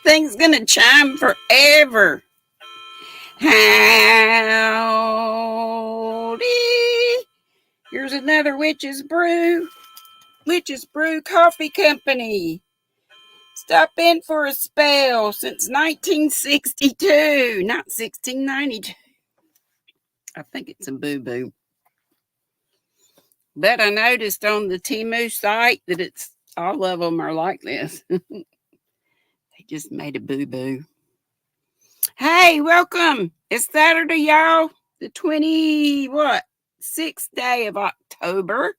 Thing's gonna chime forever. Howdy. Here's another Witch's Brew. Witch's Brew Coffee Company. Stop in for a spell since 1962, not 1692. I think it's a boo-boo. But I noticed on the Temu site that it's all of them are like this. They just made a boo-boo. Hey, welcome. It's Saturday, y'all. The 6th day of October,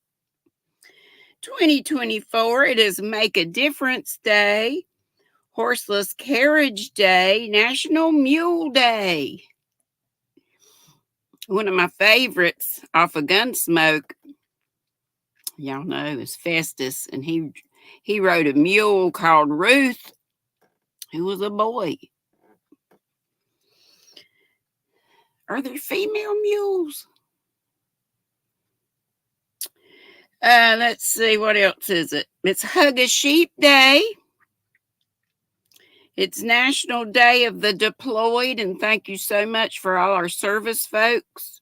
2024. It is Make a Difference Day, Horseless Carriage Day, National Mule Day. One of my favorites off of Gunsmoke, y'all know, is Festus, and he rode a mule called Ruth, who was a boy. Are there female mules? Let's see, what else is it? It's Hug a Sheep Day. It's National Day of the Deployed, and thank you so much for all our service folks,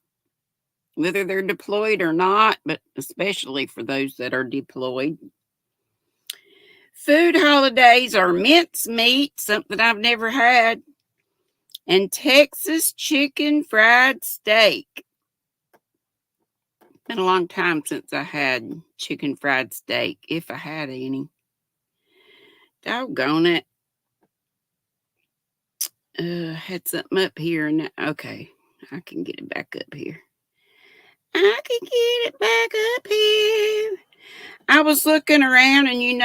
whether they're deployed or not, but especially for those that are deployed. Food holidays are mincemeat, something I've never had, and Texas chicken fried steak. Been a long time since I had chicken fried steak, if I had any. Doggone it. Had something up here. And okay, I can get it back up here. I was looking around, and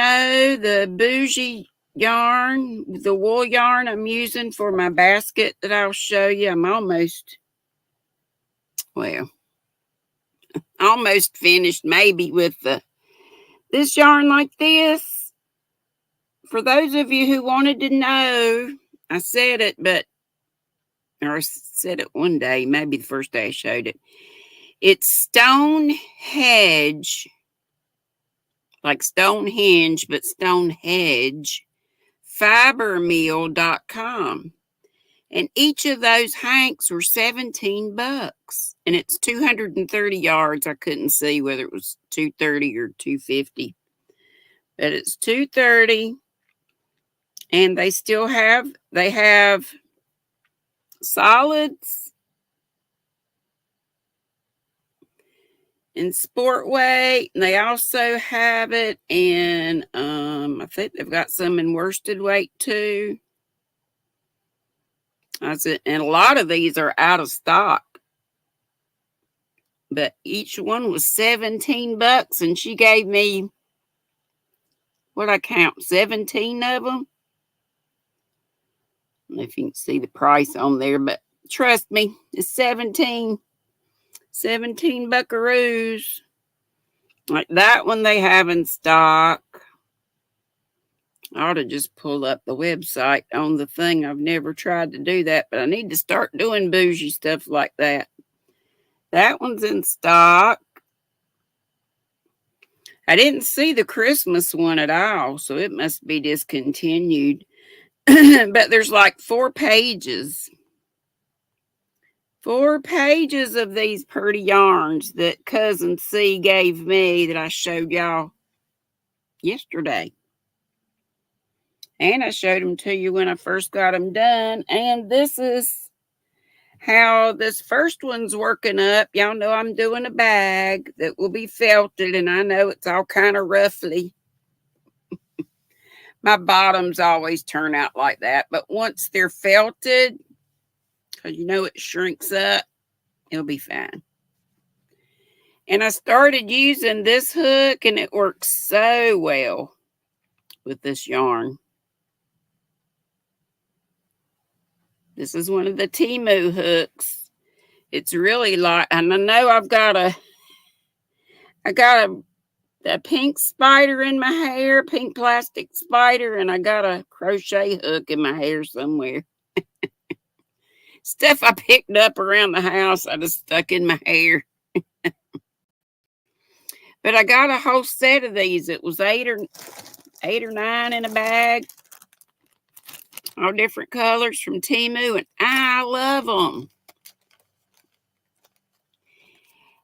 the bougie yarn, the wool yarn I'm using for my basket that I'll show you. I'm almost finished maybe with this yarn like this. For those of you who wanted to know, I said it, or I said it one day, maybe the first day I showed it. It's Stonehenge, like Stonehenge, but Stonehenge, fibermill.com. And each of those hanks were $17. And it's 230 yards. I couldn't see whether it was 230 or 250. But it's 230. And they have solids in sport weight. And they also have it in, I think they've got some in worsted weight too. And a lot of these are out of stock. But each one was $17, and she gave me, what I count, 17 of them. I don't know if you can see the price on there, but trust me, it's 17 buckaroos. Like that one they have in stock. I ought to just pull up the website on the thing. I've never tried to do that, but I need to start doing bougie stuff like that. That one's in stock. I didn't see the Christmas one at all, so it must be discontinued. But there's like 4 pages. 4 pages of these pretty yarns that Cousin C gave me that I showed y'all yesterday. And I showed them to you when I first got them done. And this is how this first one's working up. Y'all know I'm doing a bag that will be felted, and I know it's all kind of roughly. My bottoms always turn out like that, but once they're felted, because it shrinks up, it'll be fine. And I started using this hook, and it works so well with this yarn. This is one of the Temu hooks. It's really light, and I know I got a pink spider in my hair, pink plastic spider, and I got a crochet hook in my hair somewhere. Stuff I picked up around the house, I just stuck in my hair. But I got a whole set of these. It was 8 or 9 in a bag. All different colors from Temu, and I love them.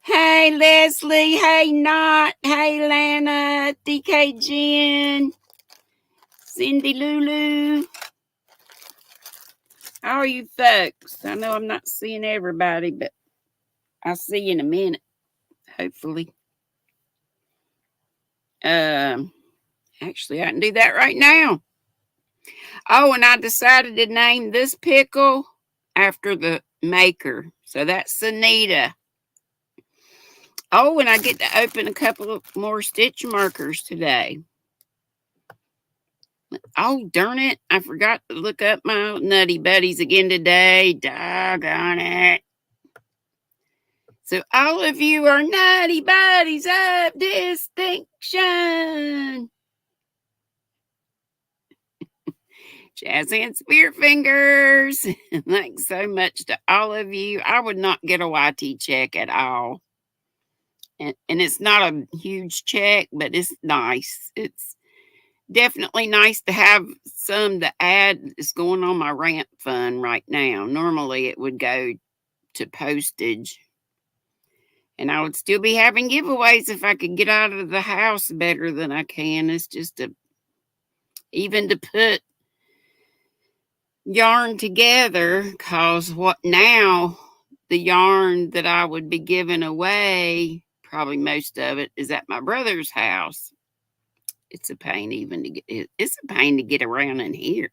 Hey, Leslie. Hey, Knot. Hey, Lana. DK Jen. Cindy Lulu. How are you folks? I know I'm not seeing everybody, but I'll see you in a minute, hopefully. Actually, I can do that right now. Oh, and I decided to name this pickle after the maker. So that's Anita. Oh, and I get to open a couple of more stitch markers today. Oh, darn it. I forgot to look up my Nutty Buddies again today. Doggone it. So all of you are Nutty Buddies of distinction. Jazz and Spear Fingers. Thanks so much to all of you. I would not get a YT check at all. And it's not a huge check, but it's nice. It's definitely nice to have some to add. It's going on my rant fund right now. Normally it would go to postage. And I would still be having giveaways if I could get out of the house better than I can. It's just even to put yarn together, because what now, the yarn that I would be giving away, probably most of it, is at my brother's house. It's a pain it's a pain to get around in here.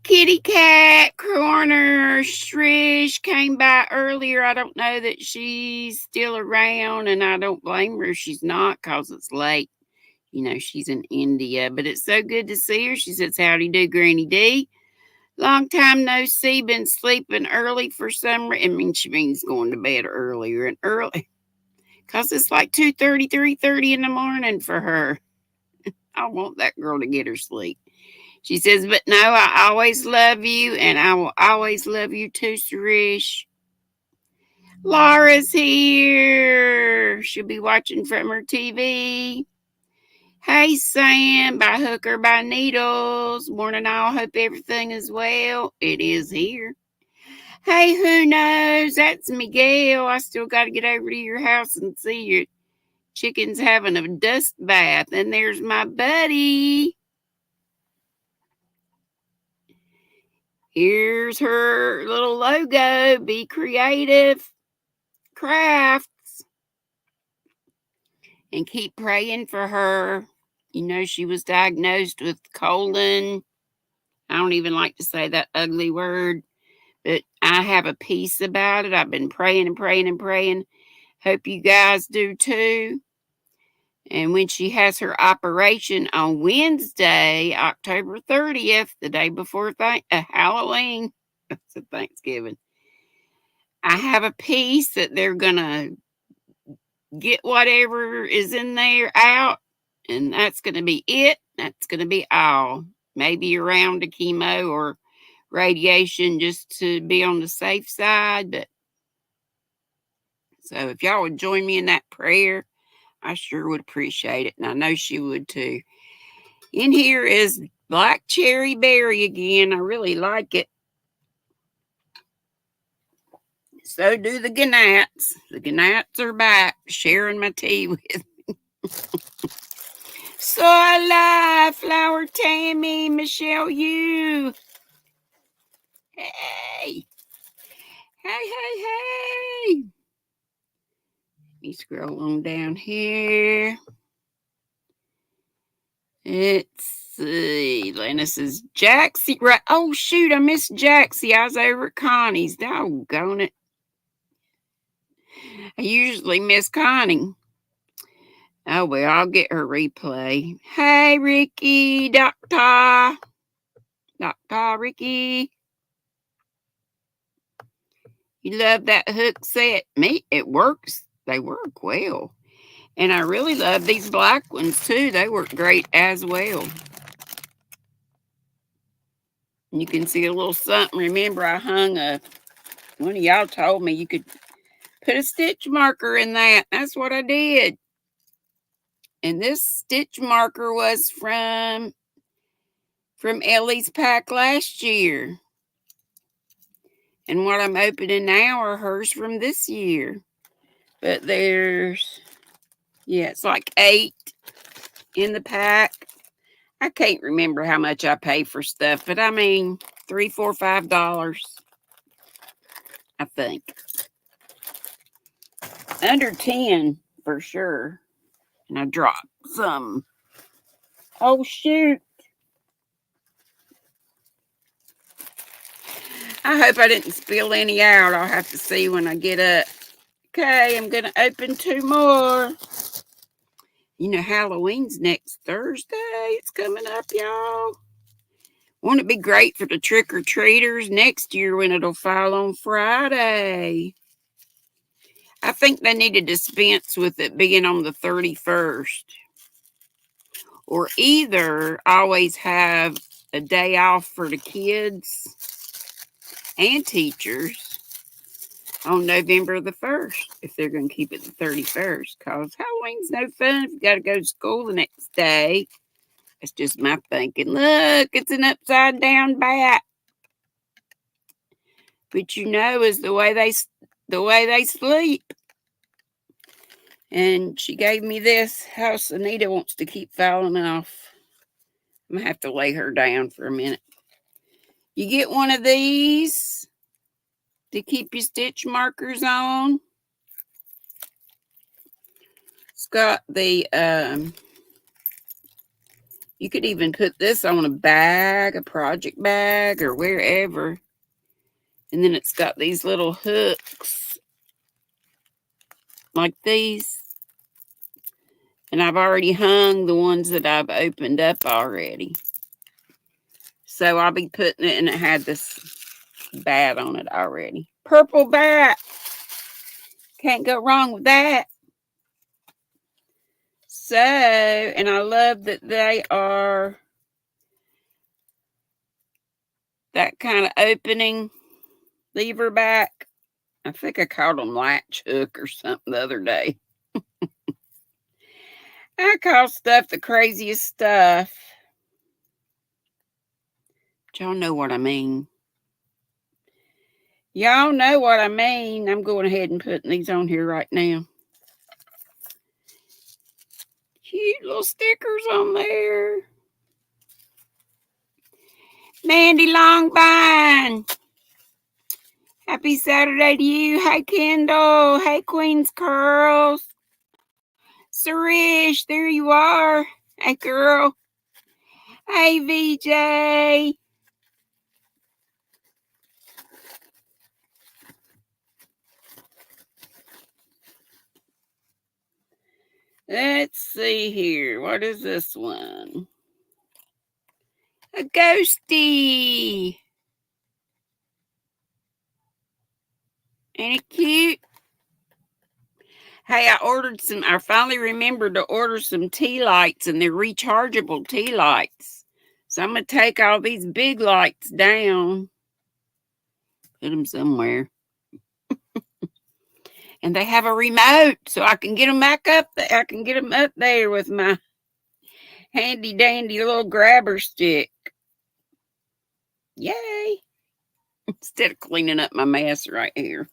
Kitty Cat Corner Shrish came by earlier. I don't know that she's still around, and I don't blame her if she's not, because it's late. You know, she's in India, but it's so good to see her. She says, howdy do, GrannyDee. Long time no see. Been sleeping early for some reason. I mean, she means going to bed earlier and early, because it's like 2:30, 3:30 in the morning for her. I want that girl to get her sleep. She says, but no, I always love you, and I will always love you too, Suresh. Laura's here. She'll be watching from her TV. Hey, Sam, by hook or by needles. Morning all. Hope everything is well. It is here. Hey, who knows? That's Miguel. I still got to get over to your house and see your chickens having a dust bath. And there's my buddy. Here's her little logo. Be creative. Crafts. And keep praying for her. You know, she was diagnosed with colon. I don't even like to say that ugly word, but I have a peace about it. I've been praying and praying and praying. Hope you guys do too. And when she has her operation on Wednesday, October 30th, the day before Halloween, that's a Thanksgiving, I have a peace that they're going to get whatever is in there out, and that's going to be it. That's going to be all. Maybe a round of chemo or radiation just to be on the safe side. But so if y'all would join me in that prayer, I sure would appreciate it. And I know she would too. In here is Black Cherry Berry again. I really like it. So do the Gnats. The Gnats are back, sharing my tea with me. So alive, Flower Tammy, Michelle you. Hey. Hey. Let me scroll on down here. Let's see. Lena says, Jaxie. Right. Oh, shoot. I missed Jaxie. I was over at Connie's. Doggone it. I usually miss Connie. Oh, well, I'll get her replay. Hey, Ricky. Doctor Ricky. You love that hook set? Me, it works. They work well. And I really love these black ones, too. They work great as well. You can see a little something. Remember, I hung one of y'all told me you could put a stitch marker in that. That's what I did. And this stitch marker was from from Ellie's pack last year. And what I'm opening now are hers from this year. But there's, it's like 8 in the pack. I can't remember how much I pay for stuff, but I mean, $3, $4, $5, I think. Under 10 for sure. And I dropped some. Oh, shoot. I hope I didn't spill any out. I'll have to see when I get up. Okay, I'm going to open 2 more. You know, Halloween's next Thursday. It's coming up, y'all. Won't it be great for the trick-or-treaters next year when it'll fall on Friday? I think they need to dispense with it being on the 31st. Or either always have a day off for the kids and teachers on November the 1st, if they're going to keep it the 31st, because Halloween's no fun if you got to go to school the next day. That's just my thinking. Look, it's an upside down bat. But you know, is the way they sleep. And she gave me this. House Anita wants to keep falling off. I'm going to have to lay her down for a minute. You get one of these to keep your stitch markers on. It's got the, you could even put this on a bag, a project bag, or wherever. And then it's got these little hooks like these. And I've already hung the ones that I've opened up already. So I'll be putting it, and it had this bat on it already. Purple bat. Can't go wrong with that. So, and I love that they are that kind of opening lever back. I think I called them latch hook or something the other day. I call stuff the craziest stuff. But y'all know what I mean. Y'all know what I mean. I'm going ahead and putting these on here right now. Cute little stickers on there. Mandy Longvine. Happy Saturday to you. Hey, Kendall. Hey, Queen's Curls. Sarish, there you are. Hey, girl. Hey, VJ. Let's see here. What is this one? A ghosty. Ain't it cute? Hey, I finally remembered to order some tea lights, and they're rechargeable tea lights. So I'm going to take all these big lights down. Put them somewhere. And they have a remote, so I can get them back up there. I can get them up there with my handy dandy little grabber stick. Yay. Instead of cleaning up my mess right here.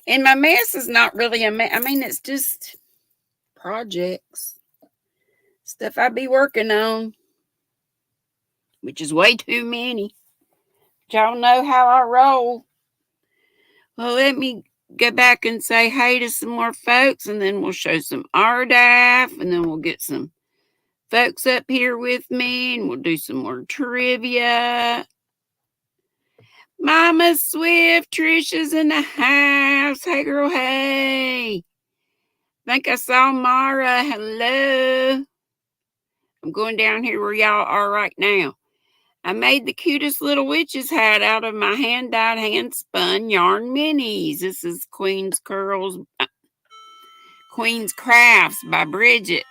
And my mess is not really a mess. I mean, it's just projects. Stuff I be working on. Which is way too many. But y'all know how I roll. Well, let me go back and say hey to some more folks, and then we'll show some RDAF, and then we'll get some folks up here with me, and we'll do some more trivia. Mama Swift, Trisha's in the house. Hey, girl, hey. Think I saw Mara. Hello. I'm going down here where y'all are right now. I made the cutest little witch's hat out of my hand-dyed, hand-spun yarn minis. This is Queen's Crafts by Bridget.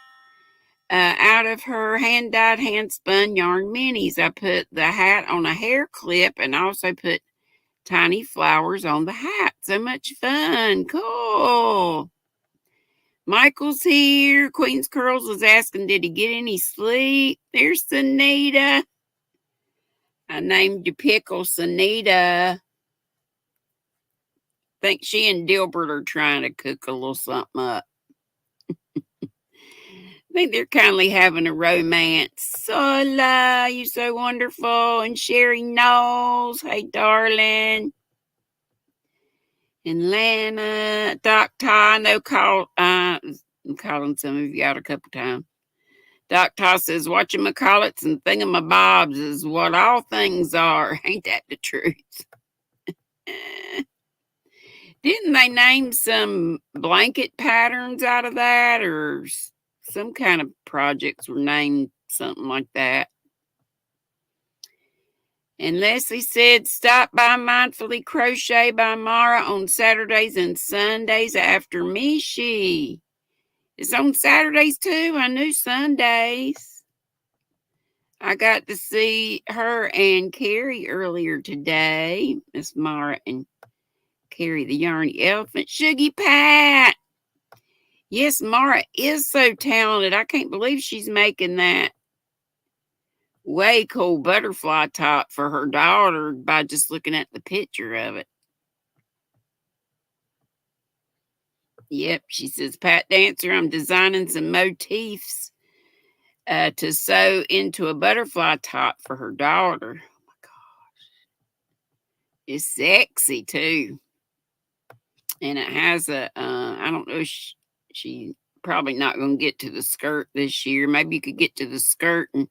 Out of her hand-dyed, hand-spun yarn minis, I put the hat on a hair clip and also put tiny flowers on the hat. So much fun. Cool. Michael's here. Queen's Curls was asking, did he get any sleep? There's Sunita. I named you Pickle Sunita. Think she and Dilbert are trying to cook a little something up. I think they're kindly having a romance. Sola, you so wonderful. And Sherry Knowles, hey darling. And Lana, Doc Ty, no call. I'm calling some of you out a couple times. Doc Ty says, watching McCollets and thingamabobs is what all things are. Ain't that the truth? Didn't they name some blanket patterns out of that, or some kind of projects were named something like that? And Leslie said, stop by Mindfully Crochet by Mara on Saturdays and Sundays after Mishi. It's on Saturdays too. I knew Sundays. I got to see her and Carrie earlier today. Miss Mara and Carrie the Yarny Elephant. Shuggy Pat. Yes, Mara is so talented. I can't believe she's making that way cool butterfly top for her daughter by just looking at the picture of it. Yep, she says, Pat Dancer, I'm designing some motifs to sew into a butterfly top for her daughter. Oh my gosh. It's sexy too. And it has I don't know, she probably not going to get to the skirt this year. Maybe you could get to the skirt and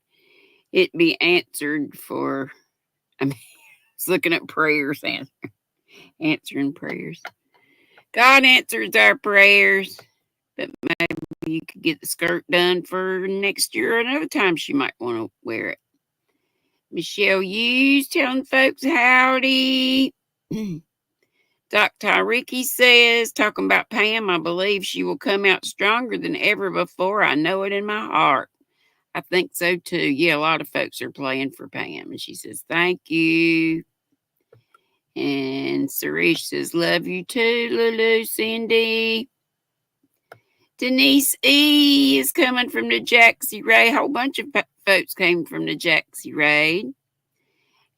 it be answered for, I mean, it's looking at prayers, answering prayers. God answers our prayers, but maybe you could get the skirt done for next year or another time she might want to wear it. Michelle Hughes telling folks howdy. Dr. Ricky says, talking about Pam, I believe she will come out stronger than ever before. I know it in my heart. I think so too. Yeah, a lot of folks are playing for Pam. And she says, thank you. And Suresh says, love you too, Lulu, Cindy. Denise E is coming from the Jaxie Raid. A whole bunch of folks came from the Jaxie Raid.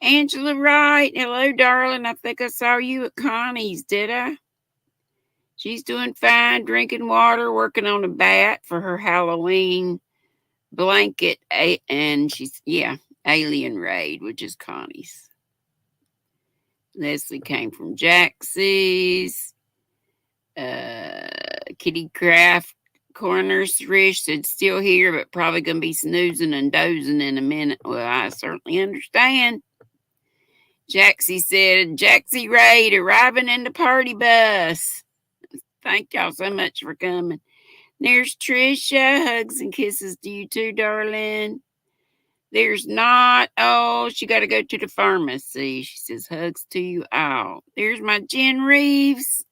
Angela Wright, hello, darling. I think I saw you at Connie's, did I? She's doing fine, drinking water, working on a bat for her Halloween blanket. And she's, Alien Raid, which is Connie's. Leslie came from Jaxie's. Kitty Craft Corner Rish said, still here, but probably going to be snoozing and dozing in a minute. Well, I certainly understand. Jaxie said, Jaxie Raid arriving in the party bus. Thank y'all so much for coming. There's Trisha. Hugs and kisses to you too, darling. There's not. Oh, she got to go to the pharmacy. She says, hugs to you all. There's my Jen Reeves.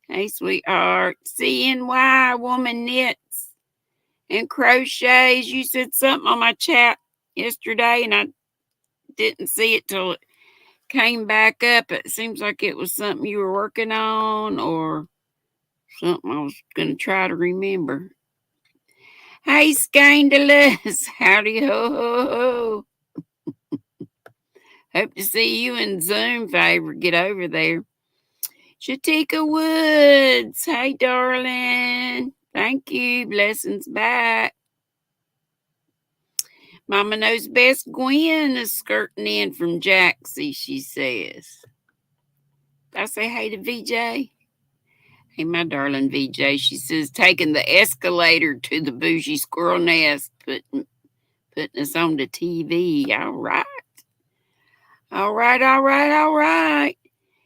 Hey, sweetheart. CNY Woman Knits and Crochets. You said something on my chat yesterday, and I didn't see it till it came back up. It seems like it was something you were working on or something I was going to try to remember. Hey, Scandalous. Howdy ho ho ho. Hope to see you in Zoom if I ever get over there. Shatika Woods. Hey, darling. Thank you. Blessings back. Mama knows best. Gwen is skirting in from Jaxie, she says. Did I say hey to VJ? Hey, my darling VJ. She says, taking the escalator to the bougie squirrel nest, putting us on the TV. All right. All right, all right, all right.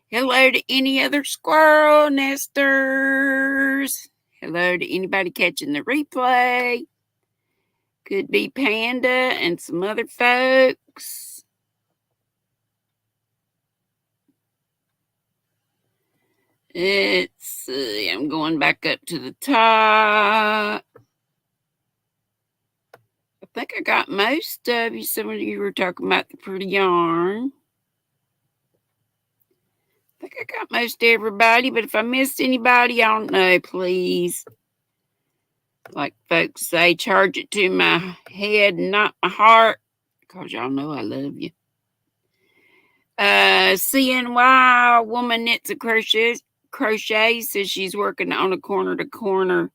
Hello to any other squirrel nesters. Hello to anybody catching the replay. Could be Panda and some other folks. Let's see. I'm going back up to the top. I think I got most of you. Some of you were talking about the pretty yarn. I think I got most everybody, but if I missed anybody, I don't know, please Like folks say, charge it to my head, not my heart, because y'all know I love you. CNY woman knits a crochet says she's working on a corner to corner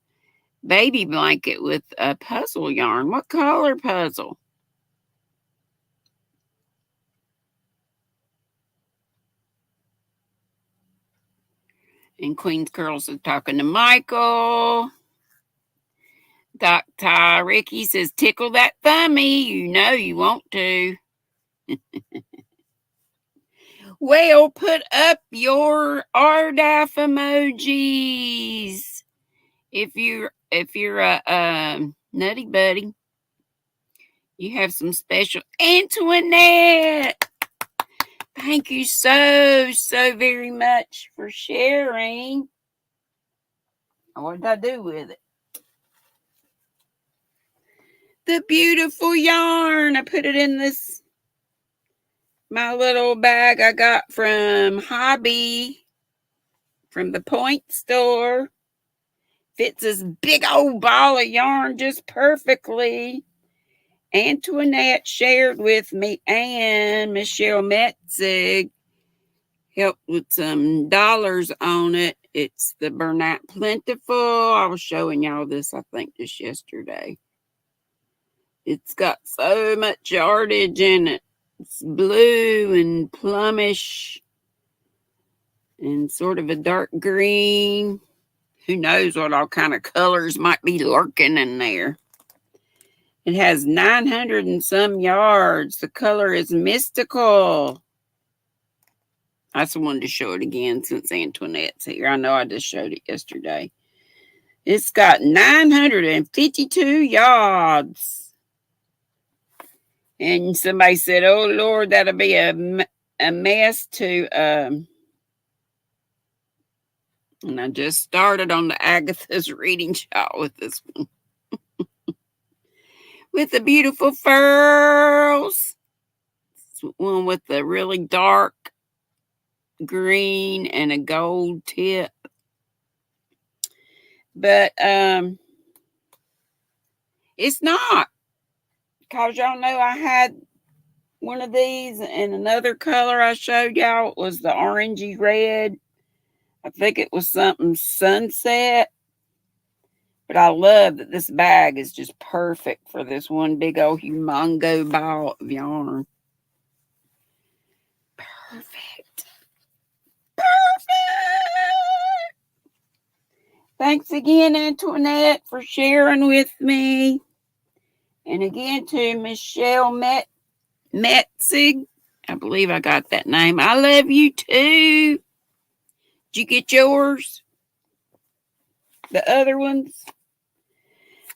baby blanket with a puzzle yarn. What color puzzle? And Queen's Curls is talking to Michael. Dr. Ricky says, tickle that thummy. You know you want to. Well, put up your RDAF emojis. If you're a nutty buddy, you have some special. Antoinette, thank you so very much for sharing. What did I do with it? The beautiful yarn. I put it in my little bag I got from Hobby, from the Point store. Fits this big old ball of yarn just perfectly. Antoinette shared with me, and Michelle Metzig helped with some dollars on it. It's the Bernat Plentiful. I was showing y'all this, I think, just yesterday. It's got so much yardage in it. It's blue and plumish and sort of a dark green. Who knows what all kind of colors might be lurking in there. It has 900 and some yards. The color is mystical. I just wanted to show it again since Antoinette's here. I know I just showed it yesterday. It's got 952 yards. And somebody said, oh, Lord, that'll be a mess to... And I just started on the Agatha's reading shawl with this one. With the beautiful furls. This one with the really dark green and a gold tip. But it's not. Because y'all know I had one of these and another color I showed y'all was the orangey red. I think it was something sunset. But I love that this bag is just perfect for this one big old humongo ball of yarn. Perfect. Thanks again, Antoinette, for sharing with me. And again to Michelle Metzig. I believe I got that name. I love you too. Did you get yours? The other ones?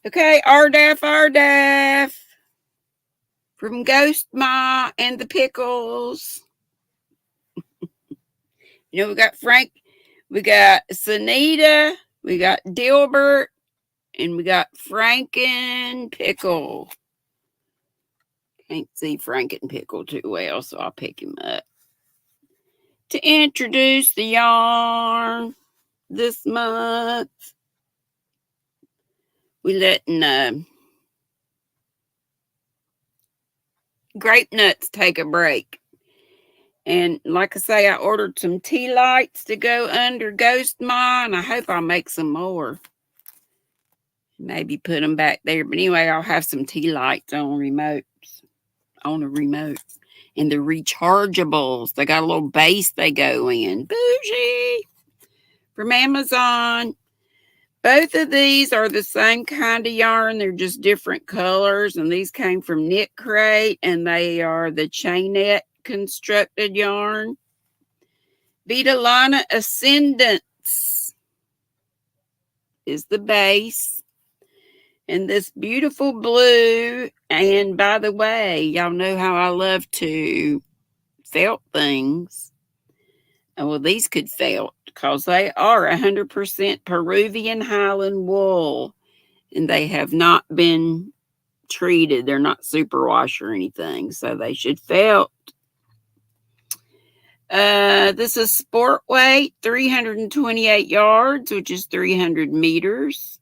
Okay, RDAF. From Ghost Ma and the Pickles. You know, we got Frank, we got Sunita, we got Dilbert, and we got Franken Pickle. Can't see Franken Pickle too well, so I'll pick him up. To introduce the yarn this month, we letting grape nuts take a break. And like I say, I ordered some tea lights to go under Ghost Ma, and I hope I'll make some more. Maybe put them back there. But anyway, I'll have some tea lights on remotes. On a remote. And the rechargeables. They got a little base they go in. Bougie! From Amazon. Both of these are the same kind of yarn. They're just different colors. And these came from Knit Crate. And they are the chainette constructed yarn. Vitalana Ascendance is the base. And this beautiful blue. And by the way, y'all know how I love to felt things. And well, these could felt because they are 100% Peruvian Highland wool. And they have not been treated. They're not superwash or anything. So they should felt. This is sport weight, 328 yards, which is 300 meters.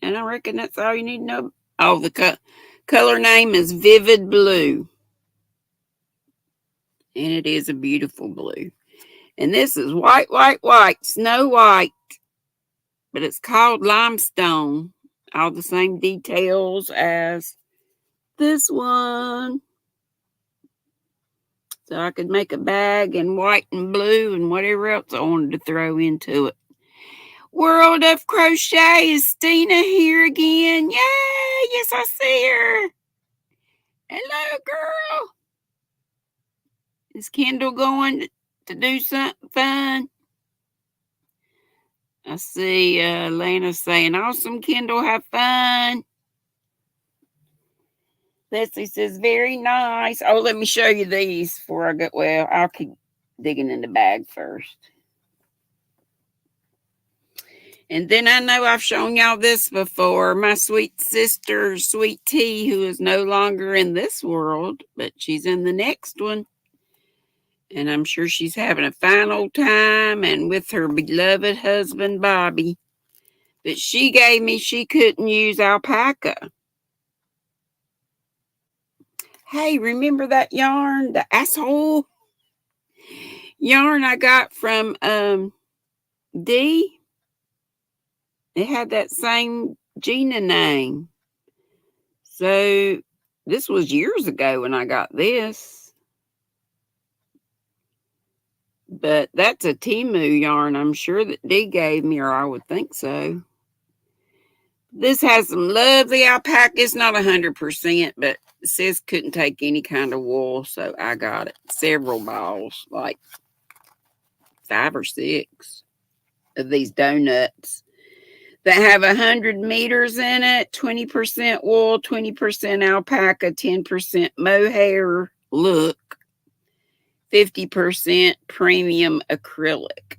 And I reckon that's all you need to know. Oh, the color name is Vivid Blue. And it is a beautiful blue. And this is white, white, white, Snow White. But it's called limestone. All the same details as this one. So I could make a bag in white and blue and whatever else I wanted to throw into it. World of Crochet, is Stina here again? Yay! Yes, I see her. Hello, girl. Is Kendall going to do something fun? I see Lana saying, awesome, Kendall, have fun. Leslie says, very nice. Oh, let me show you these before I go. Well, I'll keep digging in the bag first. And then I know I've shown y'all this before. My sweet sister, Sweet Tea, who is no longer in this world, but she's in the next one. And I'm sure she's having a fine old time and with her beloved husband, Bobby. But she gave me, she couldn't use alpaca. Hey, remember that yarn, the asshole yarn I got from Dee? It had that same Gina name. So this was years ago when I got this. But that's a Timu yarn, I'm sure that Dee gave me, or I would think so. This has some lovely alpaca. It's not 100%, but it says couldn't take any kind of wool, so I got it. Several balls, like 5 or 6 of these donuts that have 100 meters in it, 20% wool, 20% alpaca, 10% mohair look, 50% premium acrylic.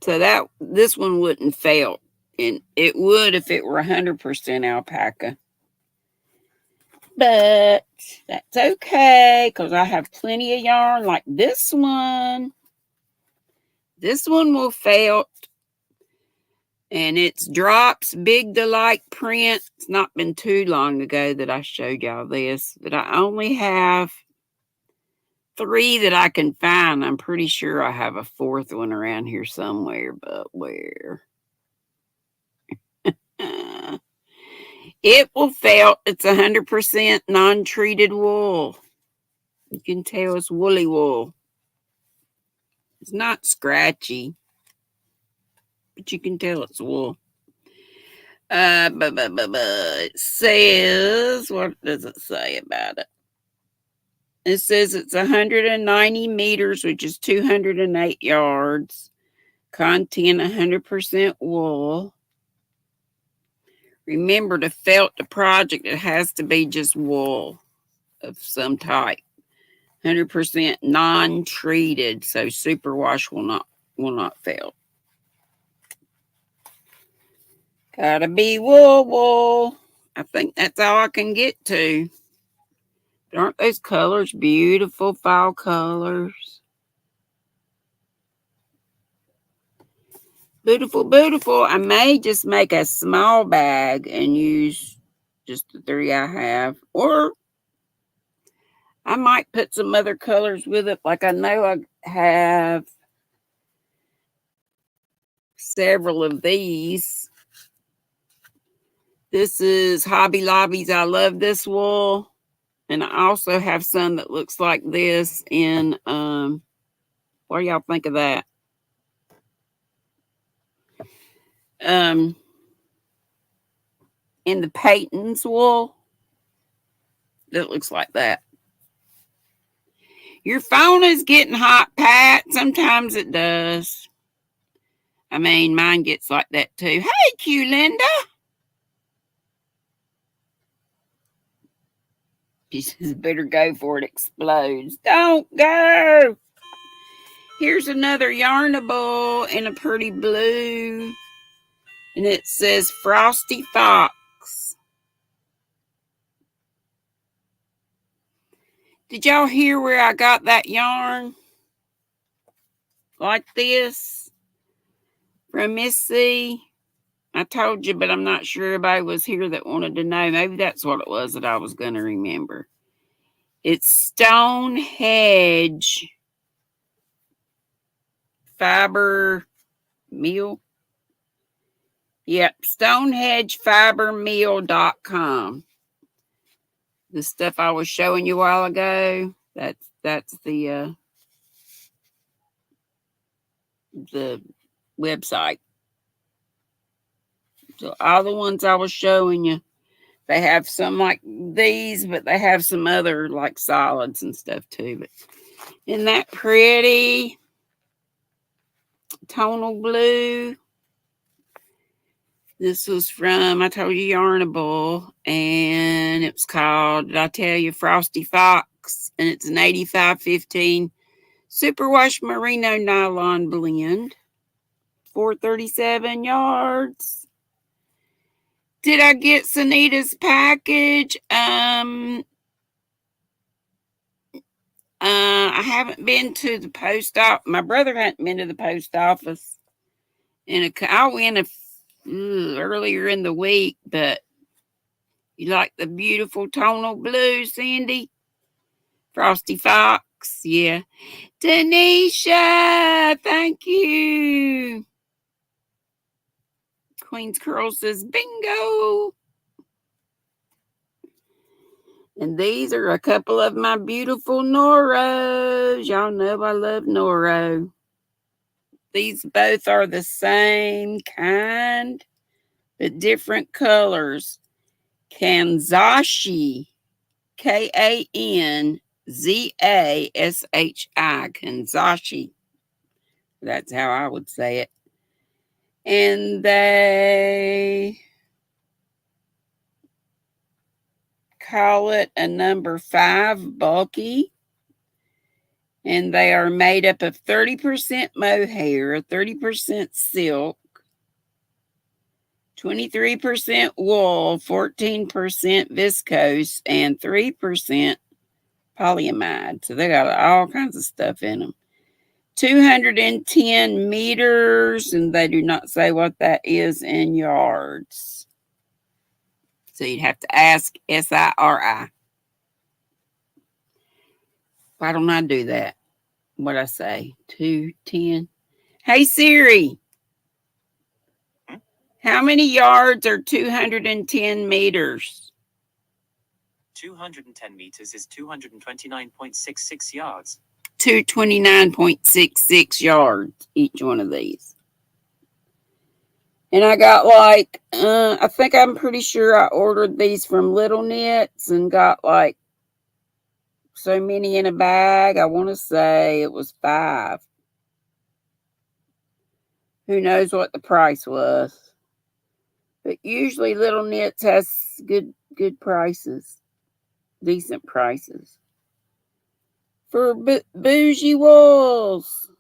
So that this one wouldn't fail, and it would if it were 100% alpaca. But that's okay, because I have plenty of yarn like this one. This one will felt, and it's Drops Big Delight print. It's not been too long ago that I showed y'all this, but I only have 3 that I can find. I'm pretty sure I have a 4th one around here somewhere, but where? It will felt. It's 100% non-treated wool. You can tell it's woolly wool. It's not scratchy, but you can tell it's wool. It says, what does it say about it? It says it's 190 meters, which is 208 yards. Content 100% wool. Remember, to felt the project, it has to be just wool of some type. 100% non-treated, so superwash will not felt. Gotta be wool. I think that's all I can get to. But aren't those colors beautiful? Fall colors. Beautiful, beautiful. I may just make a small bag and use just the 3 I have. Or I might put some other colors with it. Like I know I have several of these. This is Hobby Lobby's I Love This Wool. And I also have some that looks like this in, what do y'all think of that? In the Peyton's wool that looks like that. Your phone is getting hot, Pat. Sometimes it does. I mean, mine gets like that too. Hey, Q Linda. She says, better go before it explodes. Don't go. Here's another Yarnable in a pretty blue. And it says Frosty Fox. Did y'all hear where I got that yarn? Like this? from Missy. I told you, but I'm not sure everybody was here that wanted to know. Maybe that's what it was that I was going to remember. It's Stonehenge Fiber Meal. Yep, StonehengeFiberMeal.com. The stuff I was showing you a while ago, that's the website. So all the ones I was showing you, they have some like these, but they have some other like solids and stuff too. But isn't that pretty? Tonal blue. This was from, I told you, Yarnable, and it was called, did I tell you, Frosty Fox, and it's an 8515 superwash merino nylon blend, 437 yards. Did I get Sunita's package? I haven't been to the post office. My brother hadn't been to the post office. I went earlier in the week, but you like the beautiful tonal blue, Cindy? Frosty Fox, yeah. Denisha, thank you. Queen's Curl says bingo. And these are a couple of my beautiful Noros. Y'all know I love Noro. These both are the same kind, but different colors. Kanzashi. Kanzashi. Kanzashi. That's how I would say it. And they call it a number 5 bulky. And they are made up of 30% mohair, 30% silk, 23% wool, 14% viscose, and 3% polyamide. So they got all kinds of stuff in them. 210 meters, and they do not say what that is in yards. So you'd have to ask SIRI. Why don't I do that? What'd I say? 210. Hey Siri, how many yards are 210 meters? 210 meters is 229.66 yards. 229.66 yards, each one of these. And I got like, I'm pretty sure I ordered these from Little Knits and got like so many in a bag. I want to say it was 5. Who knows what the price was? But usually Little Knits has good prices, decent prices for bougie wools.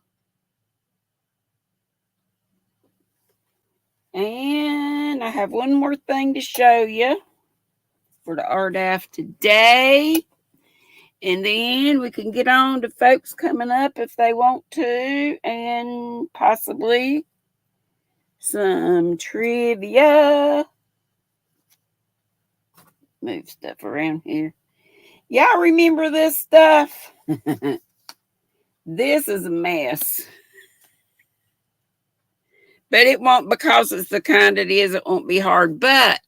And I have one more thing to show you for the RDAF today. And then we can get on to folks coming up if they want to, and possibly some trivia. Move stuff around here. Y'all remember this stuff? This is a mess. But it won't, because it's the kind it is, it won't be hard. But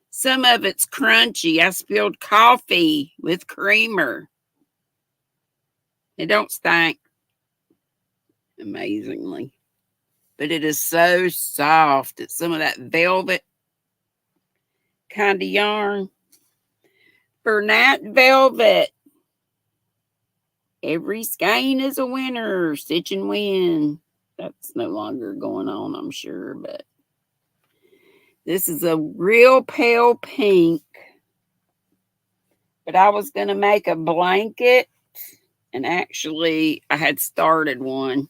some of it's crunchy. I spilled coffee with creamer. It don't stink, amazingly. But it is so soft. It's some of that velvet kind of yarn. Bernat velvet. Every skein is a winner. Stitch and win. That's no longer going on, I'm sure. But this is a real pale pink. But I was going to make a blanket. And actually, I had started one.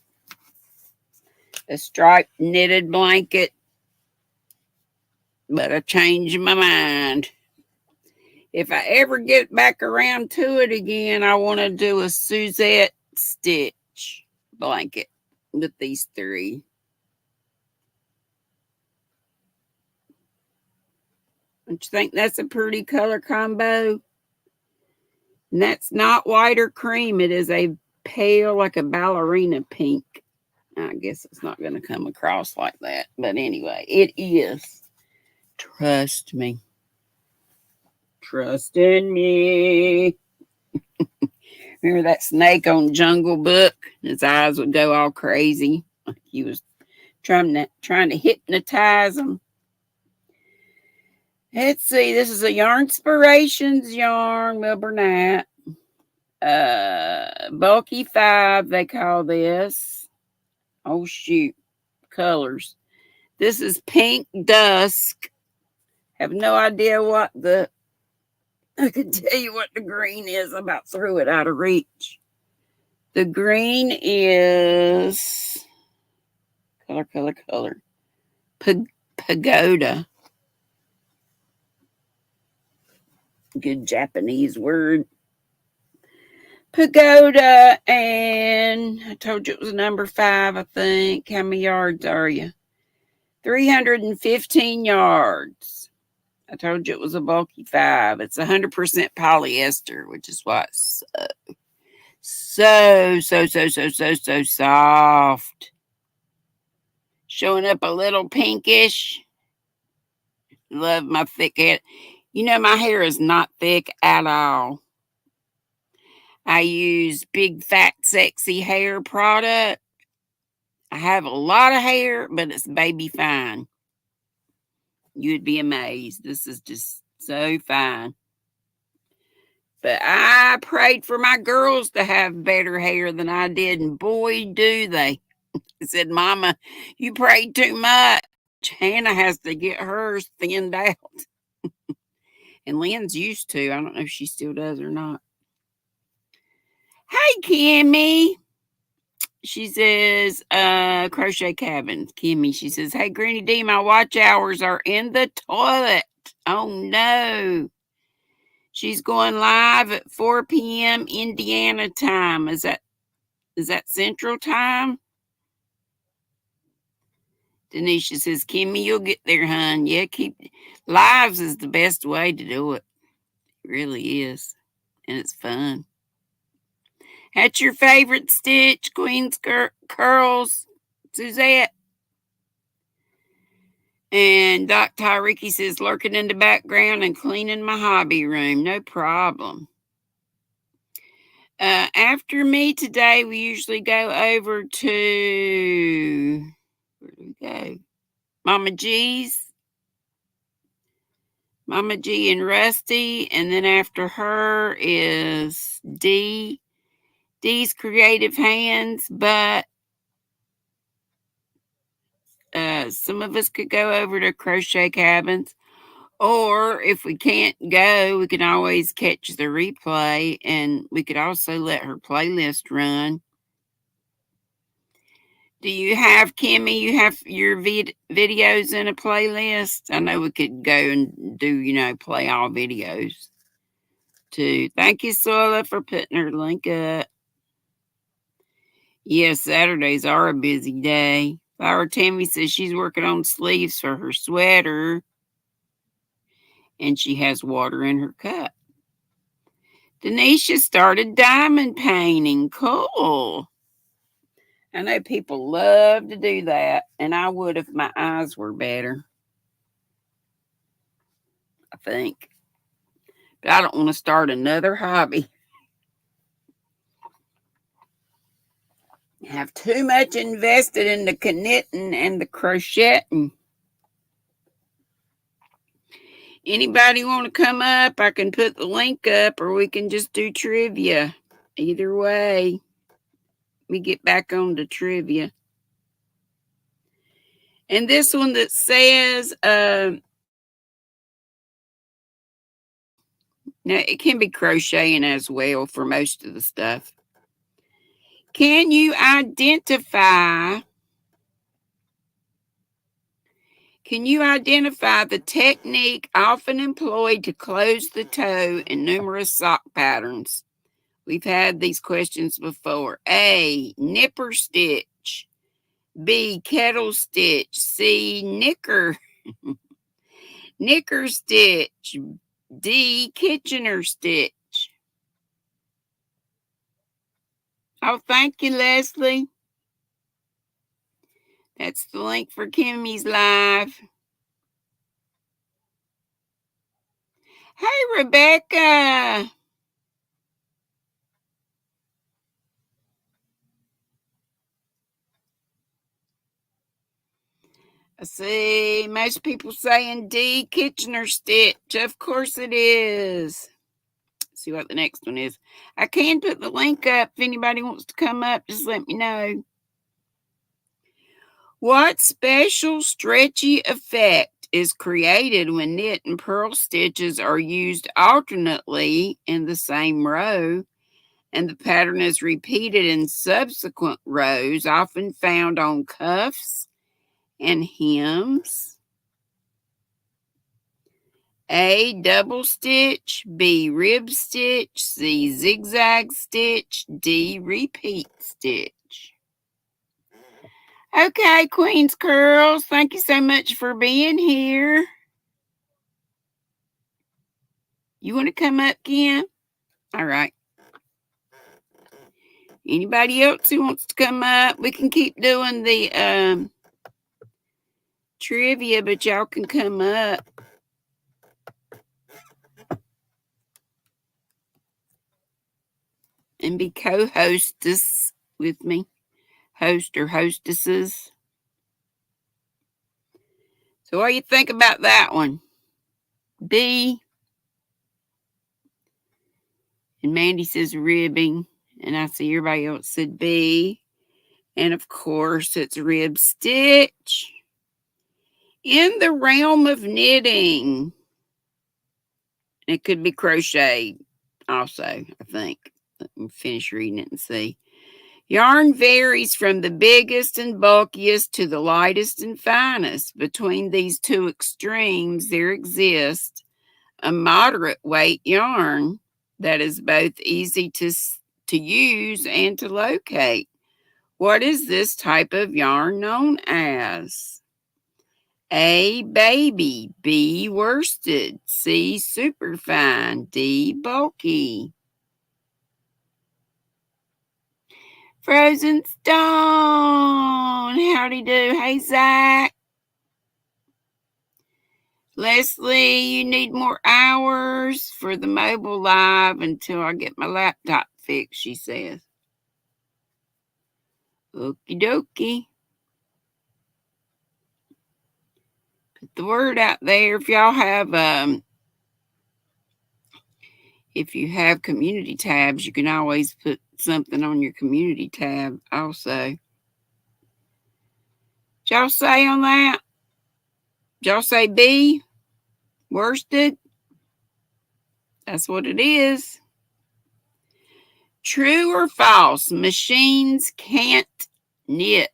A striped knitted blanket. But I changed my mind. If I ever get back around to it again, I want to do a Suzette stitch blanket with these 3. Don't you think that's a pretty color combo? And that's not white or cream. It is a pale, like a ballerina pink. I guess it's not going to come across like that. But anyway, it is. Trust me. Trust in me. Remember that snake on Jungle Book? His eyes would go all crazy. He was trying to hypnotize him. Let's see. This is a Yarnspirations yarn, Wilbur Bulky 5, they call this. Oh, shoot. Colors. This is Pink Dusk. Have no idea what I can tell you what the green is. I about threw it out of reach. The green is color. Pagoda. Good Japanese word. Pagoda, and I told you it was number 5, I think. How many yards are you? 315 yards. I told you it was a bulky 5. It's 100% polyester, which is why it's so soft. Showing up a little pinkish. Love my thick hair. You know, my hair is not thick at all. I use Big Fat Sexy hair product. I have a lot of hair, but it's baby fine. You'd be amazed. This is just so fine. But I prayed for my girls to have better hair than I did, and boy, do they. I said, Mama, you prayed too much. Hannah has to get hers thinned out. And Lynn's used to. I don't know if she still does or not. Hey, Kimmy. She says, Crochet Cabin. Kimmy, she says, hey, GrannyDee, my watch hours are in the toilet. Oh, no. She's going live at 4 p.m. Indiana time. Is that Central time? Denisha says, Kimmy, you'll get there, hon. Yeah, lives is the best way to do it. It really is. And it's fun. That's your favorite stitch, Queen's Curls, Suzette. And Doc Tyriki says, lurking in the background and cleaning my hobby room. No problem. After me today, we usually go over to, where do we go? Mama G and Rusty. And then after her is Dee's Creative Hands. But some of us could go over to Crochet Cabins. Or if we can't go, we can always catch the replay, and we could also let her playlist run. Do you have, Kimmy, you have your videos in a playlist? I know we could go and do, play all videos too. Thank you, Sola, for putting her link up. Yes, Saturdays are a busy day. Flower Tammy says she's working on sleeves for her sweater. And she has water in her cup. Denisha started diamond painting. Cool. I know people love to do that, and I would if my eyes were better. I think. But I don't want to start another hobby. I have too much invested in the knitting and the crocheting. Anybody want to come up? I can put the link up, or we can just do trivia. Either way, we get back on to trivia. And this one that says, now it can be crocheting as well for most of the stuff. Can you identify the technique often employed to close the toe in numerous sock patterns? We've had these questions before. A, nipper stitch. B, kettle stitch. C, knicker. Knicker stitch. D. Kitchener stitch. Oh, thank you, Leslie. That's the link for Kimmy's live. Hey, Rebecca. I see most people saying D. Kitchener stitch. Of course it is. Let's see what the next one is. I can put the link up. If anybody wants to come up, just let me know. What special stretchy effect is created when knit and purl stitches are used alternately in the same row, and the pattern is repeated in subsequent rows, often found on cuffs and hems? A. Double stitch. B. Rib stitch. C. Zigzag stitch. D. Repeat stitch. Okay, Queen's Curls, thank you so much for being here. You want to come up, Kim? All right. Anybody else who wants to come up? We can keep doing the trivia, but y'all can come up. And be co-hostess with me. Host or hostesses. So what do you think about that one? B. And Mandy says ribbing. And I see everybody else said B. And of course, it's rib stitch. In the realm of knitting, it could be crochet also, I think. Let me finish reading it and see. Yarn varies from the biggest and bulkiest to the lightest and finest. Between these two extremes, there exists a moderate weight yarn that is both easy to use and to locate. What is this type of yarn known as? A. Baby. B. Worsted. C. Superfine. D. Bulky. Frozen Stone. Howdy do. Hey, Zach. Leslie, you need more hours for the mobile live until I get my laptop fixed, she says. Okie dokie. Put the word out there. If y'all have if you have community tabs, you can always put something on your community tab also. Did y'all say on that? Did y'all say B? Worsted? That's what it is. True or false? Machines can't knit.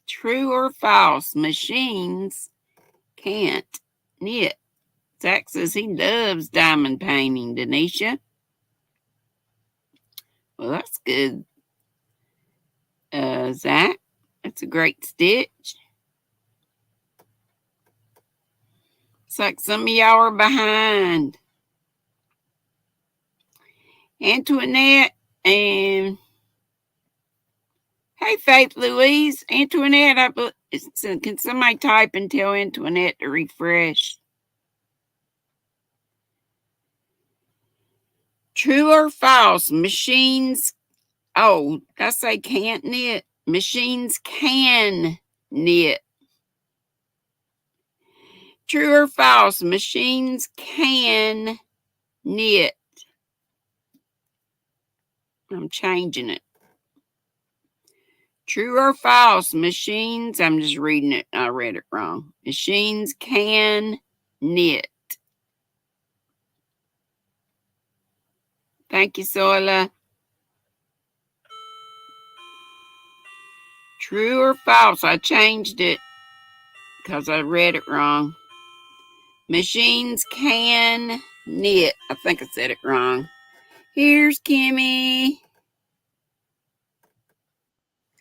True or false? Machines can't knit. Zach says he loves diamond painting, Denisha. Well, that's good. Zach, that's a great stitch. It's like some of y'all are behind. Antoinette and hey, Faith Louise. Antoinette, can somebody type and tell Antoinette to refresh? True or false? Machines, oh, I say can't knit. Machines can knit. True or false? Machines can knit. I'm changing it. True or false? Machines, I'm just reading it. I read it wrong. Machines can knit. Thank you, Soila. True or false? I changed it because I read it wrong. Machines can knit. I think I said it wrong. Here's Kimmy.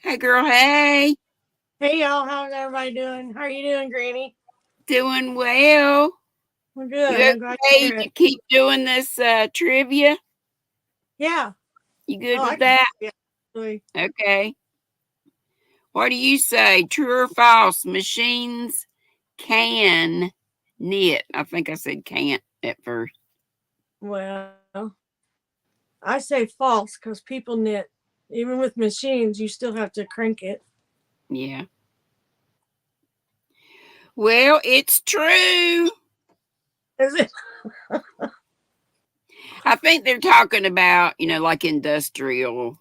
Hey, girl. Hey. Hey, y'all. How's everybody doing? How are you doing, Granny? Doing well. Well, good. You I'm glad to okay hear to it. keep doing this trivia? Yeah. You good I with can that? do it, actually. Okay. What do you say? True or false? Machines can knit. I think I said can't at first. Well, I say false because people knit. Even with machines, you still have to crank it. Yeah. Well, it's true. Is it? I think they're talking about, like industrial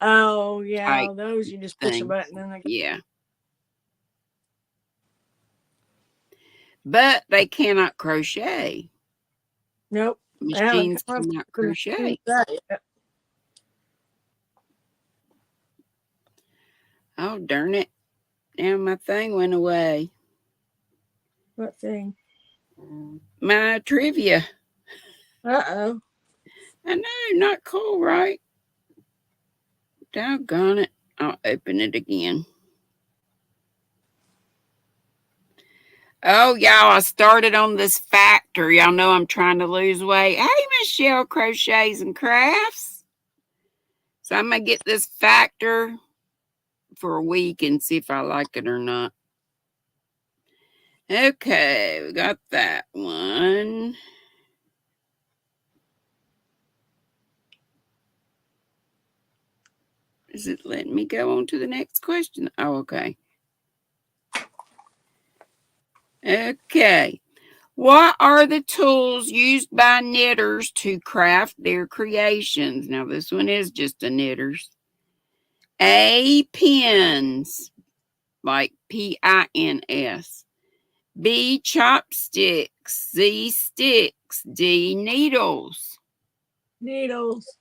Oh, yeah. type Those you just push a thing. button and Yeah. But they cannot crochet. nope. I haven't Machines come up cannot with a machine crochet. for that yet. Oh, darn it. Now my thing went away. What thing? My trivia. Uh-oh. I know, not cool, right? Doggone it. I'll open it again. Oh, y'all, I started on this factor. Y'all know I'm trying to lose weight. Hey, Michelle Crochets and Crafts. So I'm going to get this factor for a week and see if I like it or not. Okay, we got that one. Is it letting me go on to the next question? Oh, okay. Okay. What are the tools used by knitters to craft their creations? Now, this one is just a knitter's. A, pins, like Pins. B, chopsticks. C, sticks. D, needles. Needles.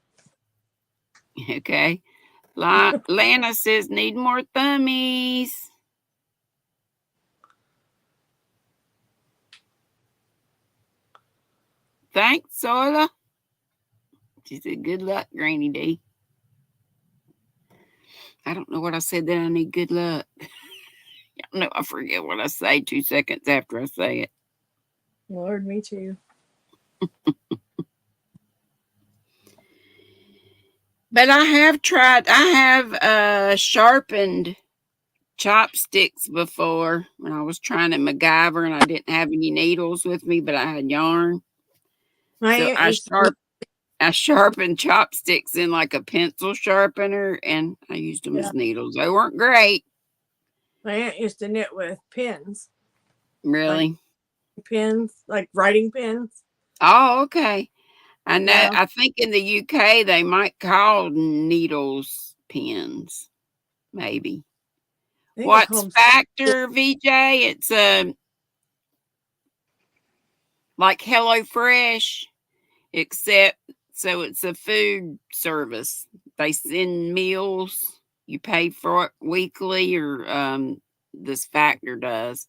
Okay. Lana says, need more thummies. Thanks, Sola. She said, good luck, GrannyDee. I don't know what I said that I need good luck. Y'all know I forget what I say 2 seconds after I say it. Lord, me too. But I have sharpened chopsticks before when I was trying to MacGyver and I didn't have any needles with me, but I had yarn. My So aunt used to. I sharpened chopsticks in like a pencil sharpener and I used them Yeah. as needles. They weren't great. My aunt used to knit with pins. Really? Like writing pins. Oh, okay. I know. Yeah. I think in the UK they might call needles pins, maybe. I think they call What's them. factor, VJ? It's like HelloFresh, except so it's a food service. They send meals. You pay for it weekly, or this factor does.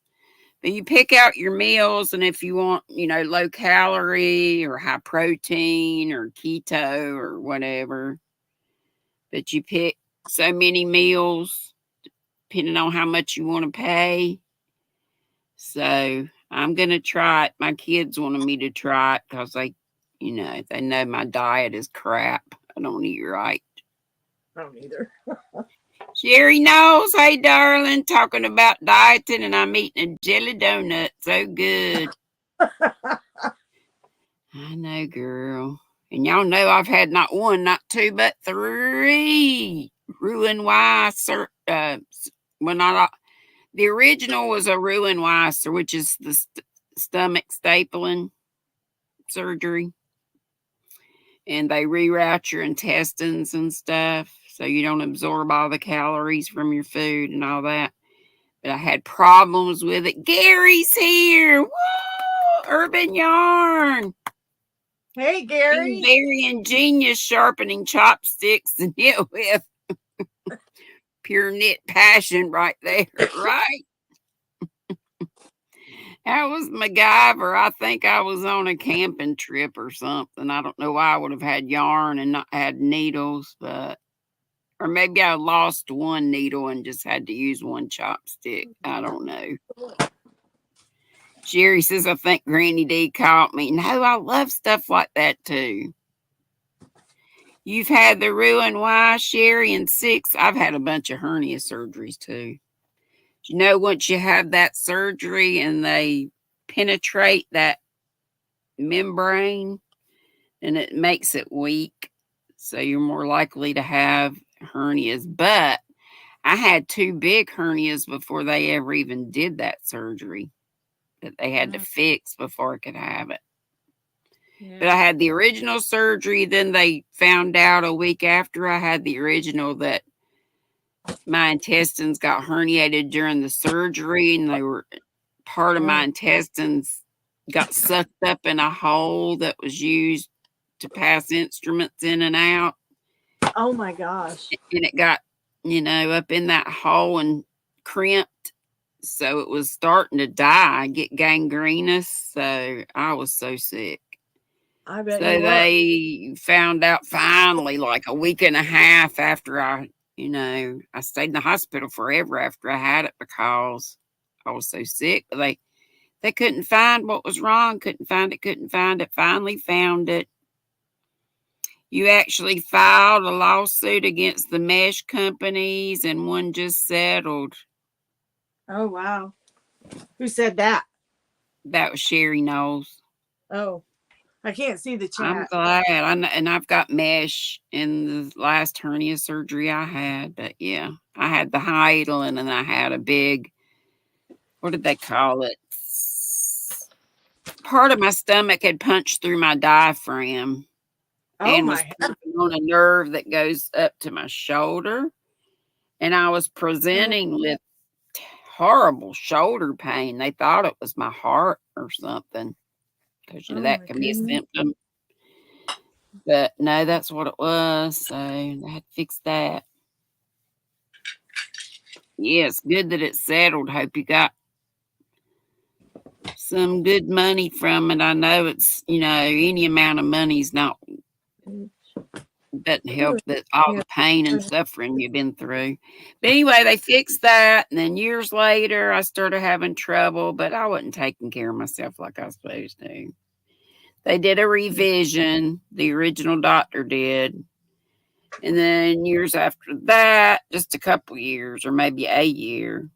But you pick out your meals, and if you want, low calorie or high protein or keto or whatever, but you pick so many meals depending on how much you want to pay. So I'm going to try it. My kids wanted me to try it because they know my diet is crap. I don't eat right. I don't either. Sherry knows. Hey, darling, talking about dieting, and I'm eating a jelly donut. So good. I know, girl. And y'all know I've had not one, not two, but three Ruin Weiss. The original was a Ruin Weiss, which is the stomach stapling surgery. And they reroute your intestines and stuff so you don't absorb all the calories from your food and all that. But I had problems with it. Gary's here. Woo! Urban Yarn. Hey, He's Gary. very ingenious sharpening chopsticks to knit with. Pure knit passion right there, right? That was MacGyver. I think I was on a camping trip or something. I don't know why I would have had yarn and not had needles, or maybe I lost one needle and just had to use one chopstick. I don't know. Sherry says, I think GrannyDee caught me. No, I love stuff like that too. You've had the ruin why, Sherry, and 6. I've had a bunch of hernia surgeries too. You know, once you have that surgery and they penetrate that membrane, and it makes it weak. So you're more likely to have hernias. But I had 2 big hernias before they ever even did that surgery that they had to fix before I could have it. But I had the original surgery. Then they found out a week after I had the original that my intestines got herniated during the surgery, and they were part of my intestines got sucked up in a hole that was used to pass instruments in and out. Oh my gosh. And it got, up in that hole and crimped. So it was starting to die, get gangrenous. So I was so sick. I bet So you were. they found out finally, like a week and a half after I stayed in the hospital forever after I had it because I was so sick. They couldn't find what was wrong, couldn't find it, finally found it. You actually filed a lawsuit against the mesh companies, and one just settled. Oh, wow. Who said that? That was Sherry Knowles. Oh, I can't see the chat. I'm glad. And I've got mesh in the last hernia surgery I had. But yeah, I had the Heidel, and then I had a big, what did they call it? Part of my stomach had punched through my diaphragm. And was on a nerve that goes up to my shoulder. And I was presenting with horrible shoulder pain. They thought it was my heart or something, because that can be a symptom. But no, that's what it was. So I had to fix that. Yes, good that it settled. Hope you got some good money from it. I know it's, any amount of money's not, doesn't help that all the pain and suffering you've been through. But anyway, they fixed that, and then years later I started having trouble, but I wasn't taking care of myself like I was supposed to. They did a revision, the original doctor did, and then years after that, just a couple years or maybe a year,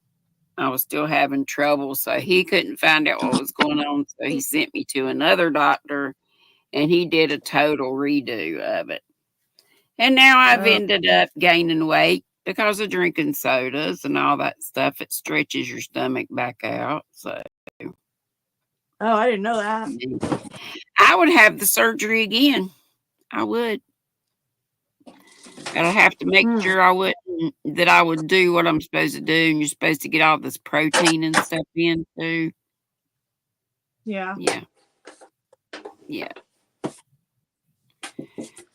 I was still having trouble. So he couldn't find out what was going on, so he sent me to another doctor, and he did a total redo of it. And now I've ended up gaining weight because of drinking sodas and all that stuff. It stretches your stomach back out. So, oh, I didn't know that. I would have the surgery again. I would. But I have to make sure that I would do what I'm supposed to do. And you're supposed to get all this protein and stuff in too. Yeah. Yeah.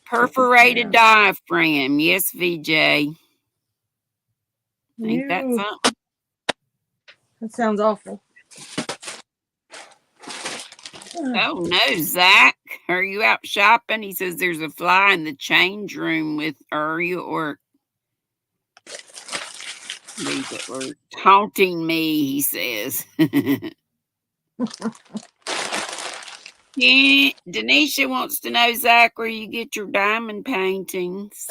Perforated diaphragm. Yes, VJ. Ain't that something? That sounds awful. Oh no, Zach. Are you out shopping? He says there's a fly in the change room with you or taunting me, he says. Yeah, Denisha wants to know, Zach, where you get your diamond paintings.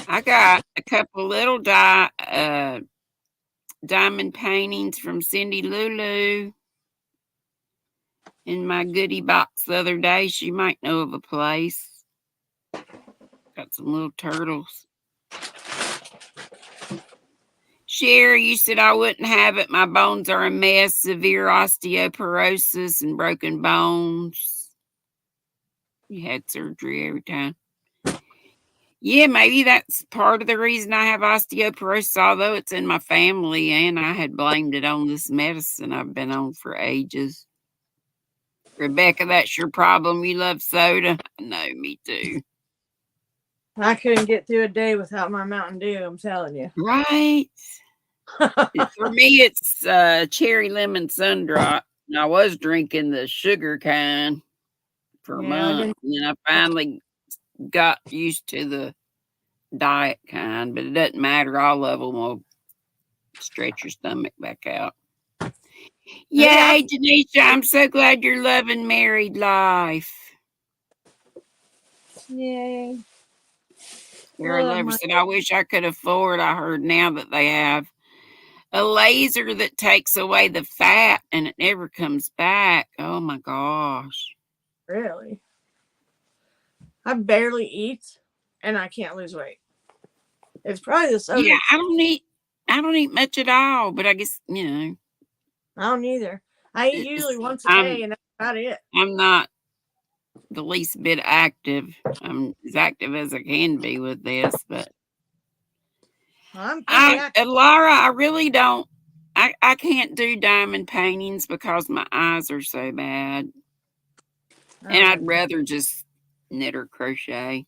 I got a couple little diamond paintings from Cindy Lulu in my goodie box the other day. She might know of a place. Got some little turtles. Sherry, you said I wouldn't have it. My bones are a mess, severe osteoporosis and broken bones. You had surgery every time. Yeah, maybe that's part of the reason I have osteoporosis, although it's in my family, and I had blamed it on this medicine I've been on for ages. Rebecca, that's your problem. You love soda? No, me too. I couldn't get through a day without my Mountain Dew, I'm telling you. Right. For me, it's cherry lemon sundrop. And I was drinking the sugar kind for a month. And I finally got used to the diet kind, but it doesn't matter. All of them will stretch your stomach back out. Yeah. Yay, Denisha, I'm so glad you're loving married life. Yay. Sarah Oh, Lover said, I wish I could afford. I heard now that they have a laser that takes away the fat and it never comes back. Oh my gosh. really? I barely eat and I can't lose weight. It's probably the soda. Yeah, I don't eat much at all, but I guess, I don't either. I eat usually once a day and that's about it. I'm not the least bit active. I'm as active as I can be with this, but I'm pretty active. Laura, I really don't. I can't do diamond paintings because my eyes are so bad, and I'd rather just knit or crochet.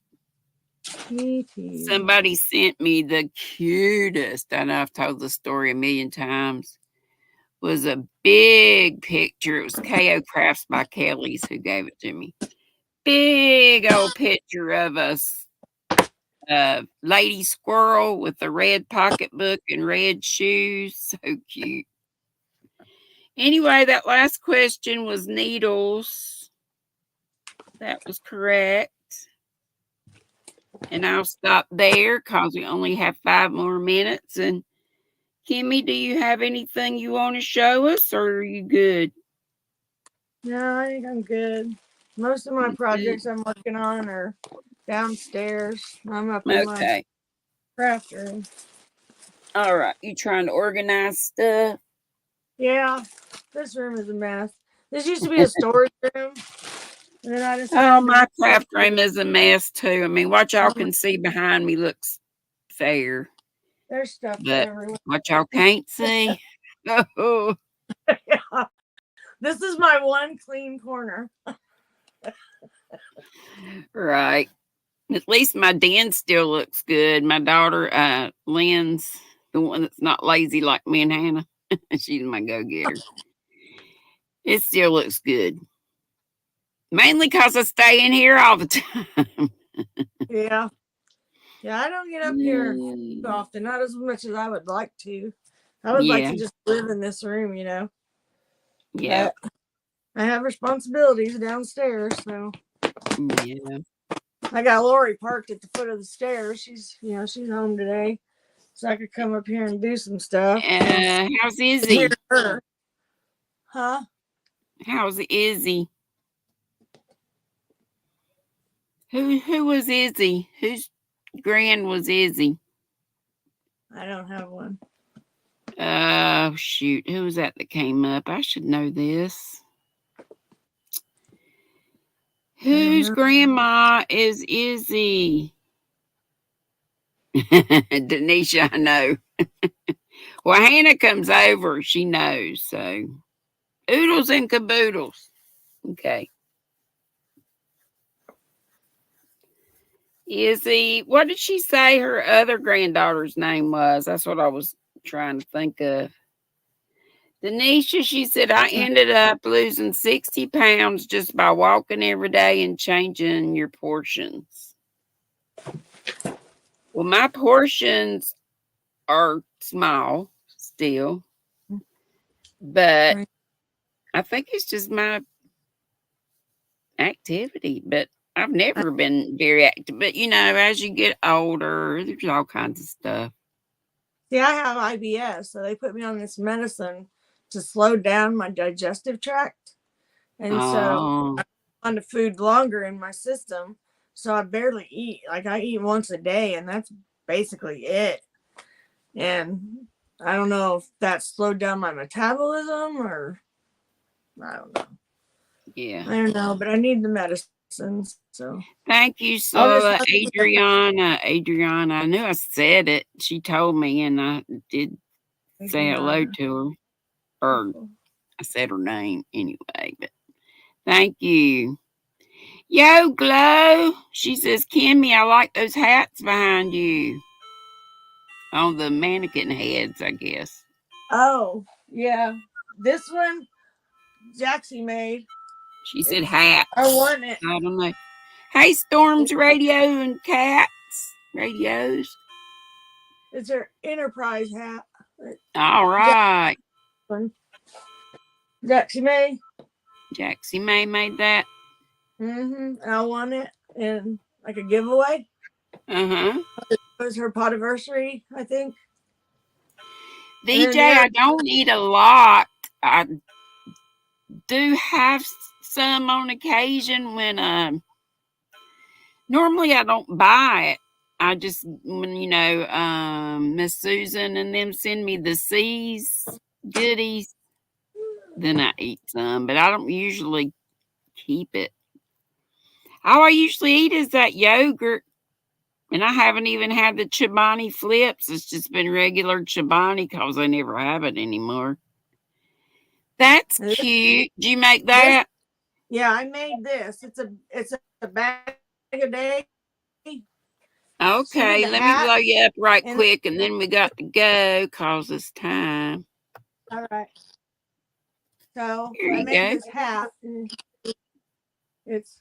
Me too. Somebody sent me the cutest. I know I've told the story a million times. Was a big picture. It was KO Crafts by Kelly's who gave it to me. Big old picture of us. Lady squirrel with a red pocketbook and red shoes. So cute. Anyway, that last question was needles. That was correct. And I'll stop there because we only have 5 more minutes. And Kimmy, do you have anything you want to show us, or are you good? No, I think I'm good. Most of my projects I'm working on are downstairs. I'm up in my craft room. All right. You trying to organize stuff? Yeah, this room is a mess. This used to be a storage room. And then I decided my craft room is a mess too. I mean, what y'all can see behind me looks fair. There's stuff But everywhere. what y'all can't see. Oh. Yeah. This is my one clean corner. Right. At least my den still looks good. My daughter, Lynn's the one that's not lazy like me and Hannah. She's my go-getter. It still looks good. Mainly because I stay in here all the time. Yeah. Yeah, I don't get up here often, not as much as I would like to. I would like to just live in this room, Yeah. But I have responsibilities downstairs, so Yeah. I got Lori parked at the foot of the stairs. She's home today, so I could come up here and do some stuff. How's Izzy? Huh? How's Izzy? Who was Izzy? Whose grand was Izzy? I don't have one. Oh shoot! Who was that came up? I should know this. Whose grandma is Izzy? Denisha, I know. Well, Hannah comes over. She knows. So, oodles and caboodles. Okay. Izzy, what did she say her other granddaughter's name was? That's what I was trying to think of. Denisha, she said, I ended up losing 60 pounds just by walking every day and changing your portions. Well, my portions are small still, but I think it's just my activity. But I've never been very active. But, as you get older, there's all kinds of stuff. See, I have IBS, so they put me on this medicine to slow down my digestive tract. And so I'm on the food longer in my system. So I barely eat. Like I eat once a day, and that's basically it. And I don't know if that slowed down my metabolism or I don't know. Yeah. I don't know, but I need the medicines. So thank you, so Adriana. Adriana, I knew I said it. She told me, and I did say hello to her. Or I said her name anyway, but thank you. Yo, Glow. She says, Kimmy, I like those hats behind you. On the mannequin heads, I guess. Oh, yeah. This one, Jaxie made. She said hats. I want it. I don't know. Hey, Storms Radio and Cats Radios. It's her Enterprise hat. All right. Jaxie May. Jaxie May made that. I won it in like a giveaway. Uh-huh. It was her podiversary, I think. VJ, I don't eat a lot. I do have some on occasion when normally I don't buy it. I just when Miss Susan and them send me the C's goodies, then I eat some, but I don't usually keep it. All I usually eat is that yogurt. And I haven't even had the Chobani flips. It's just been regular Chobani because I never have it anymore. That's cute. Did you make that? Yeah, I made this. It's a bag a day. Okay, let me blow you up right quick, and then we got to go because it's time. All right. So I made this hat. It's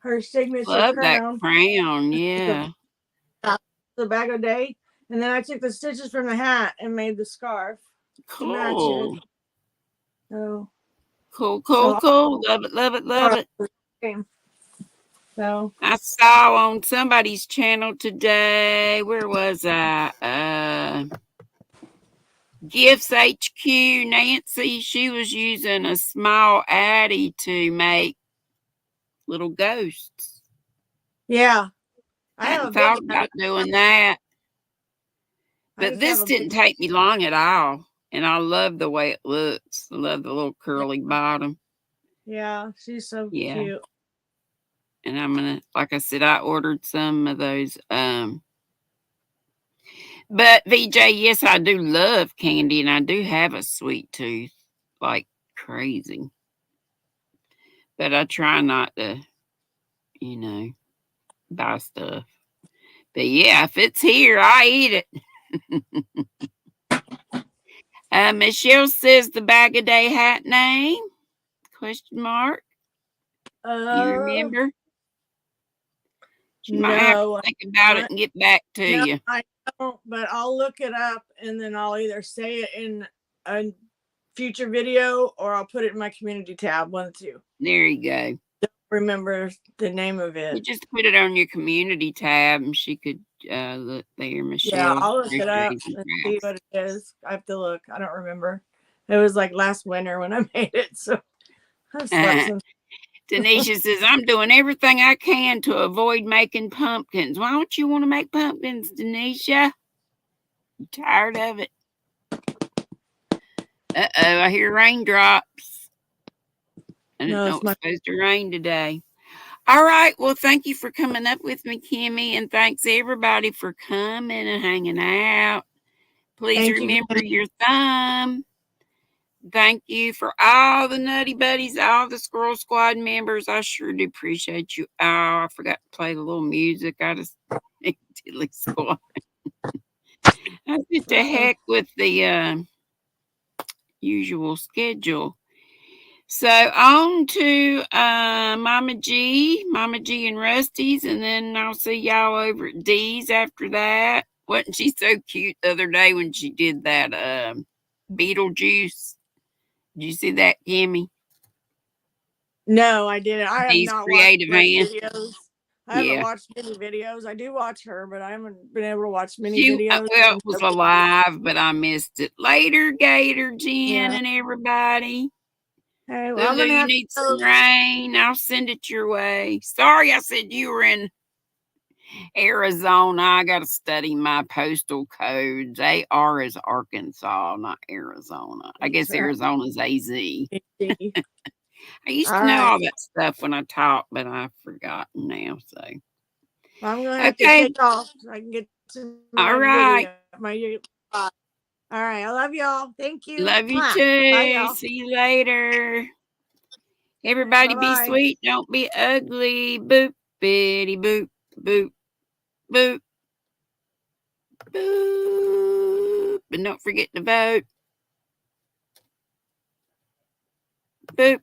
her signature Love crown. that crown, yeah. The bag a day, and then I took the stitches from the hat and made the scarf. Cool. So cool. Love it, love it, love it. So I saw on somebody's channel today. Where was I? Gifts HQ, Nancy, she was using a small Addy to make little ghosts. Yeah. I hadn't thought about doing that. But this didn't take me long at all. And I love the way it looks. I love the little curly bottom. Yeah, she's so cute. And I'm gonna, like I said, I ordered some of those. But VJ, yes, I do love candy, and I do have a sweet tooth like crazy. But I try not to, buy stuff. But yeah, if it's here, I eat it. Michelle says the bag a day hat name? Question mark. You remember? She might have to think about it and get back to you. I don't, but I'll look it up and then I'll either say it in a future video or I'll put it in my community tab. One of the two. There you go. Don't remember the name of it. You just put it on your community tab and she could look there, Michelle. Yeah, I'll look it up and see what it is. I have to look. I don't remember. It was like last winter when I made it. So I've slept since. Denisha says, I'm doing everything I can to avoid making pumpkins. Why don't you want to make pumpkins, Denisha? You tired of it? Uh-oh, I hear raindrops. I didn't know it was supposed to rain today. All right, well, thank you for coming up with me, Kimmy, and thanks everybody for coming and hanging out. Please remember your thumb. Thank you for all the Nutty Buddies, all the Squirrel Squad members. I sure do appreciate you. Oh, I forgot to play the little music. I just Diddly Squad. I did the heck with the usual schedule. So on to Mama G and Rusty's, and then I'll see y'all over at Dee's after that. Wasn't she so cute the other day when she did that Beetlejuice? Did you see that, Kimmy? No, I didn't. I have not creative watched hand. videos. I haven't watched many videos. I do watch her, but I haven't been able to watch many videos. Well, it was alive, but I missed it. Later, Gator, Jen, and everybody. Hey, well, Lulu, you need some rain. I'll send it your way. Sorry, I said you were in Arizona. I got to study my postal codes. AR is Arkansas, not Arizona. I guess Arizona's AZ. I used to know all that stuff when I taught, but I've forgotten now. So I'm going to have to take off so I can get to my right. Video, all right. I love y'all. Thank you. Love you too. Bye, see you later. Everybody be sweet. Don't be ugly. Boop, bitty, boop, boop, boop, boop. And don't forget to vote. Boop.